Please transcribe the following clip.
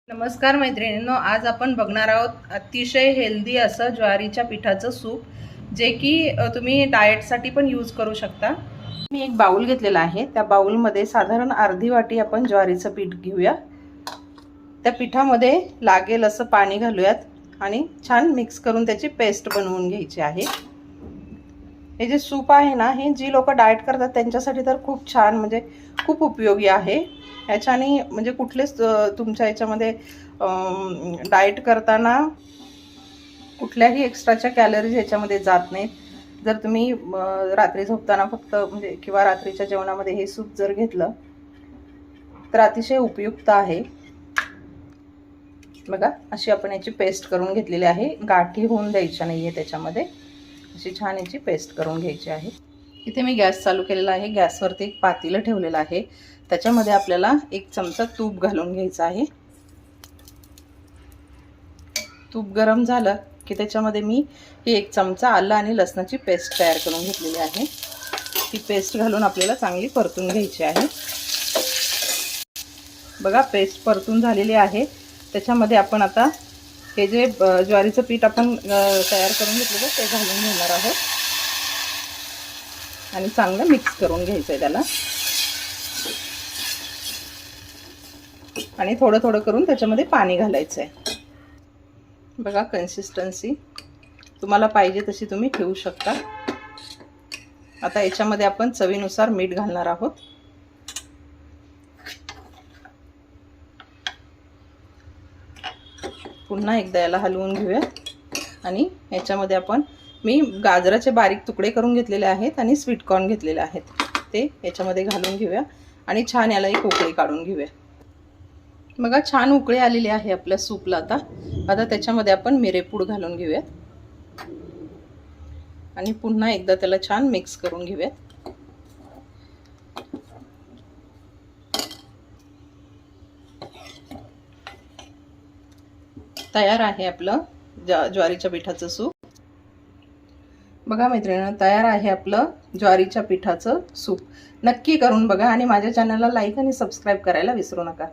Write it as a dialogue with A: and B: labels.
A: नमस्कार मैत्रिणींनो, आज आपण बघणार आहोत अतिशय हेल्दी असं ज्वारीच्या पिठाचं सूप, जे की तुम्ही डाएटसाठी पण यूज करू शकता। मी एक बाउल घेतलेला आहे। त्या बाउलमध्ये साधारण अर्धी वाटी आपण ज्वारीचं पीठ घेऊया। त्या पिठामध्ये लागेल असं पाणी घालूयात आणि छान मिक्स करून त्याची पेस्ट बनवून घ्यायची आहे। हे जे सूप आहे ना, हे जी लोक डाएट करतात त्यांच्यासाठी तर खूप छान, म्हणजे खूप उपयोगी आहे। याच्याने म्हणजे कुठलेच तुमच्या याच्यामध्ये डाएट करताना कुठल्याही एक्स्ट्राच्या कॅलरीज याच्यामध्ये जात नाहीत। जर तुम्ही रात्री झोपताना फक्त म्हणजे किंवा रात्रीच्या जेवणामध्ये हे सूप जर घेतलं तर अतिशय उपयुक्त आहे। बघा, अशी आपण याची पेस्ट करून घेतलेली आहे। गाठी होऊन द्यायच्या नाहीये त्याच्यामध्ये, अशी छान याची पेस्ट करून घ्यायची आहे। इथे मी गॅस चालू केलेला आहे। गॅसवरती एक पातेलं ठेवलेलं आहे। त्याच्यामध्ये आपल्याला 1 चमचा तूप घालून घ्यायचं आहे। तूप गरम झालं की त्याच्यामध्ये मी ही 1 चमचा आलं आणि लसणाची पेस्ट तयार करून घेतलेली आहे। ही पेस्ट घालून आपल्याला चांगली परतून घ्यायची आहे। बघा, पेस्ट परतून झालेली आहे। त्याच्यामध्ये आपण आता हे जे ज्वारीचं पीठ आपण तयार करून घेतलेलं ते घालून घेणार आहोत आणि चांगलं मिक्स करून घ्यायचं आहे त्याला। आणि थोडं थोडं करून त्याच्यामध्ये पाणी घालायचं आहे। बघा, कन्सिस्टन्सी तुम्हाला पाहिजे तशी तुम्ही ठेवू शकता। आता याच्यामध्ये आपण चवीनुसार मीठ घालणार आहोत। पुन्हा एकदा याला हलवून घेऊया आणि याच्यामध्ये आपण मी गाजराचे बारीक तुकडे करून घेतलेले आहेत आणि स्वीट कॉर्न घेतलेले आहेत, ते याच्यामध्ये घालून घेऊया आणि छान याला एक उकळी काढून घेऊया। बघा, छान उकळी आलेली आहे आपल्या सूपला। आता त्याच्यामध्ये आपण मिरेपूड घालून घेऊया आणि पुन्हा एकदा त्याला छान मिक्स करून घेऊया। तयार आहे आपलं ज्वारीच्या पिठाचं सूप। बघा मैत्रिणींनो, तयार आहे आपलं ज्वारीच्या पिठाचं सूप। नक्की करून बघा आणि माझ्या चॅनलला लाईक आणि सबस्क्राईब करायला विसरू नका।